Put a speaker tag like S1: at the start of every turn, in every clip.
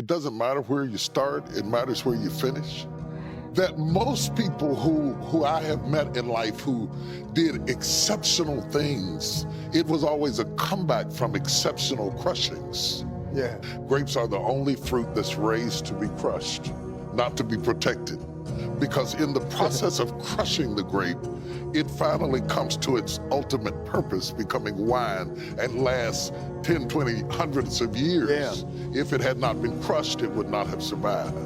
S1: It doesn't matter where you start, it matters where you finish. That most people who I have met in life who did exceptional things, it was always a comeback from exceptional crushings.
S2: Yeah.
S1: Grapes are the only fruit that's raised to be crushed, not to be protected. Because in the process of crushing the grape, it finally comes to its ultimate purpose, becoming wine, and lasts 10, 20, hundreds of years.
S2: Yeah.
S1: If it had not been crushed, it would not have survived.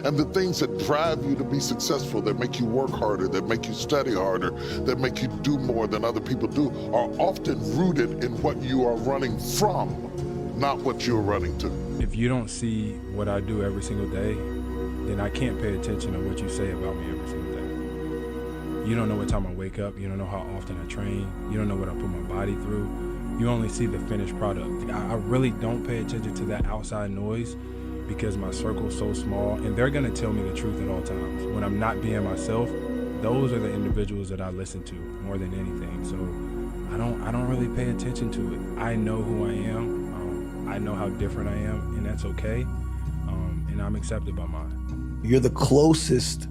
S1: And the things that drive you to be successful, that make you work harder, that make you study harder, that make you do more than other people do, are often rooted in what you are running from, not what you're running to.
S3: If you don't see what I do every single day, then I can't pay attention to what you say about me every single day. You don't know what time I wake up. You don't know how often I train. You don't know what I put my body through. You only see the finished product. I really don't pay attention to that outside noise because my circle's so small, and they're gonna tell me the truth at all times. When I'm not being myself, those are the individuals that I listen to more than anything. So I don't really pay attention to it. I know who I am. I know how different I am, and that's okay. And I'm accepted by mine.
S2: You're the closest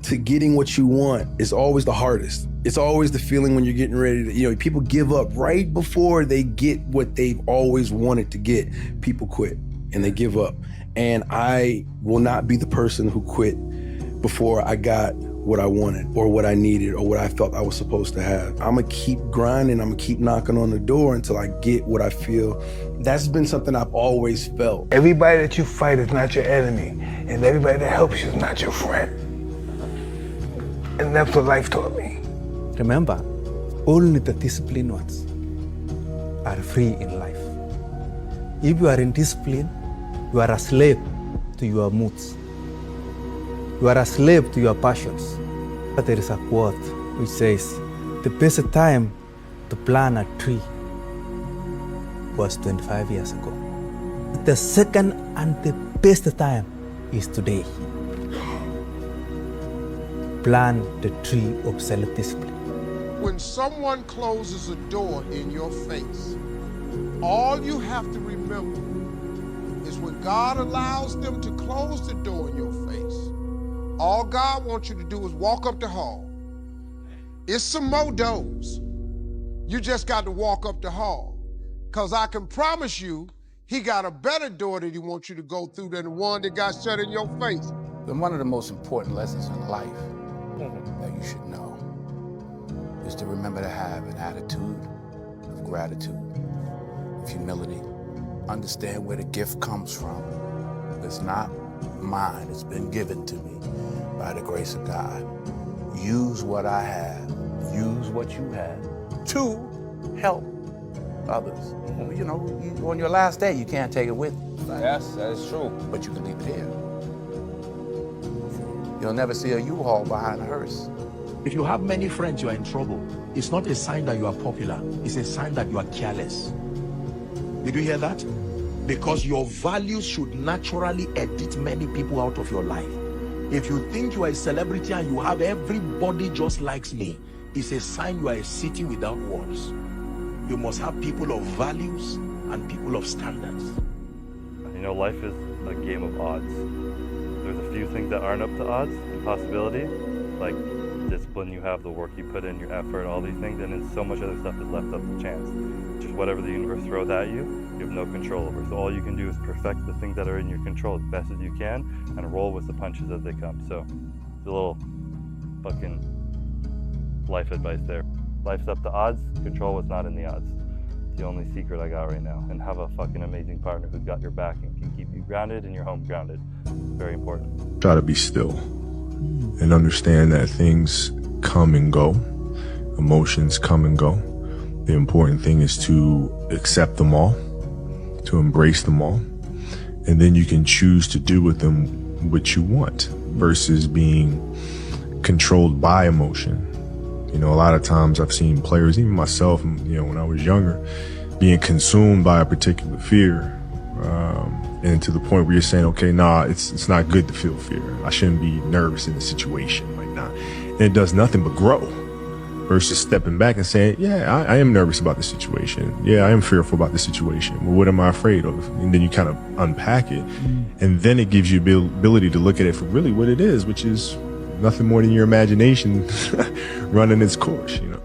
S2: to getting what you want. It's always the hardest. It's always the feeling when you're getting ready to, people give up right before they get what they've always wanted to get. People quit and they give up. And I will not be the person who quit before I got what I wanted or what I needed or what I felt I was supposed to have. I'm gonna keep grinding, I'm gonna keep knocking on the door until I get what I feel. That's been something I've always felt.
S4: Everybody that you fight is not your enemy, and everybody that helps you is not your friend. And that's what life taught me.
S5: Remember, only the disciplined ones are free in life. If you are in discipline, you are a slave to your moods. You are a slave to your passions. But there is a quote which says, the best time to plant a tree was 25 years ago. The second and the best time is today. Plant the tree of self-discipline.
S6: When someone closes a door in your face, all you have to remember is when God allows them to close the door in your face, all God wants you to do is walk up the hall. It's some more doors. You just got to walk up the hall. Because I can promise you, he got a better door that he wants you to go through than the one that got shut in your face.
S7: And one of the most important lessons in life that you should know is to remember to have an attitude of gratitude, of humility. Understand where the gift comes from. It's not mine, it's been given to me by the grace of God. Use what I have, use what you have to help others. On your last day, you can't take it with you.
S8: Yes, that is true.
S7: But you can leave it here. You'll never see a U-Haul behind a hearse.
S9: If you have many friends, you are in trouble. It's not a sign that you are popular. It's a sign that you are careless. Did you hear that? Because your values should naturally edit many people out of your life. If you think you are a celebrity and you have everybody just likes me, it's a sign you are a city without walls. You must have people of values and people of standards.
S10: Life is a game of odds. There's a few things that aren't up to odds and possibility, like discipline you have, the work you put in, your effort, all these things, and then so much other stuff is left up to chance. Just whatever the universe throws at you, you have no control over. So all you can do is perfect the things that are in your control as best as you can and roll with the punches as they come. So it's a little fucking life advice there. Life's up to odds, control what's not in the odds. It's the only secret I got right now. And have a fucking amazing partner who's got your back and can keep you grounded and your home grounded. Very important.
S11: Try to be still and understand that things come and go. Emotions come and go. The important thing is to accept them all, to embrace them all, and then you can choose to do with them what you want versus being controlled by emotion. A lot of times I've seen players, even myself, when I was younger, being consumed by a particular fear, and to the point where you're saying, okay, nah, it's not good to feel fear. I shouldn't be nervous in a situation like that. And it does nothing but grow. versus stepping back and saying, yeah, I am nervous about the situation. Yeah, I am fearful about the situation. Well, what am I afraid of? And then you kind of unpack it. And then it gives you the ability to look at it for really what it is, which is nothing more than your imagination running its course, you know?